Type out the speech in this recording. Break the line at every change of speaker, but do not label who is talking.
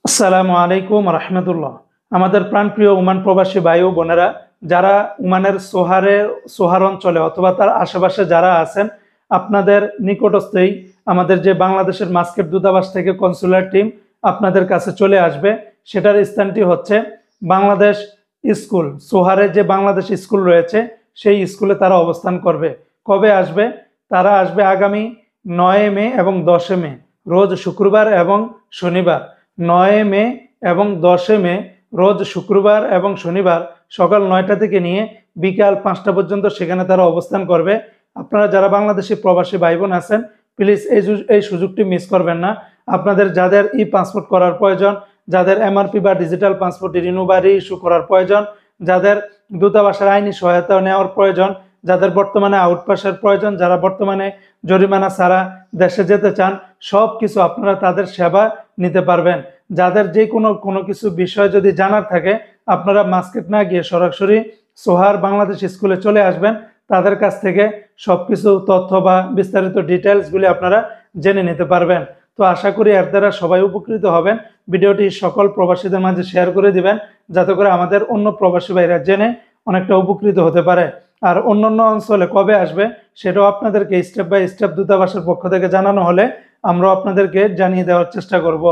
আসসালামু আলাইকুম রহমতুল্লাহ। আমাদের প্রাণপ্রিয় ওমান প্রবাসী ভাই ও বোনেরা, যারা ওমানের সোহার অঞ্চলে অথবা তার আশেপাশে যারা আছেন, আপনাদের নিকটস্থেই আমাদের যে বাংলাদেশের মাস্কেট দূতাবাস থেকে কনসুলার টিম আপনাদের কাছে চলে আসবে। সেটার স্থানটি হচ্ছে বাংলাদেশ স্কুল। সোহারে যে বাংলাদেশ স্কুল রয়েছে সেই স্কুলে তারা অবস্থান করবে। কবে আসবে? তারা আসবে আগামী 9 মে এবং 10 মে, রোজ শুক্রবার এবং শনিবার। 9 মে এবং 10 মে রোজ শুক্রবার এবং শনিবার সকাল 9টা থেকে নিয়ে বিকাল 5টা পর্যন্ত সেখানে তারা অবস্থান করবে। আপনারা যারা বাংলাদেশি প্রবাসী ভাই বোন আছেন, প্লিজ এই সুযোগটি মিস করবেন না। আপনাদের যাদের পাসপোর্ট করার প্রয়োজন, যাদের এমআরপি বা ডিজিটাল পাসপোর্ট রিনিউ বা রি-ইস্যু করার প্রয়োজন, যাদের দূতাবাসের আইনি সহায়তা নেওয়ার প্রয়োজন, যাদের বর্তমানে আউটপাসের প্রয়োজন, যারা বর্তমানে জরিমানা ছাড়া দেশে যেতে চান, সব কিছু আপনারা তাদের সেবা নিতে পারবেন। যাদের যে কোনো কিছু বিষয় যদি জানার থাকে, আপনারা মাস্কেট না গিয়ে সরাসরি সোহার বাংলাদেশ স্কুলে চলে আসবেন। তাদের কাছ থেকে সবকিছু তথ্য বা বিস্তারিত ডিটেলসগুলি আপনারা জেনে নিতে পারবেন। তো আশা করি এর দ্বারা সবাই উপকৃত হবেন। ভিডিওটি সকল প্রবাসীদের মাঝে শেয়ার করে দিবেন, যাতে করে আমাদের অন্য প্রবাসী ভাইরা জেনে অনেকটা উপকৃত হতে পারে। আর অন্যান্য অঞ্চলে কবে আসবে সেটাও আপনাদেরকে স্টেপ বাই স্টেপ দূতাবাসের পক্ষ থেকে জানানো হলে আমরাও আপনাদেরকে জানিয়ে দেওয়ার চেষ্টা করব।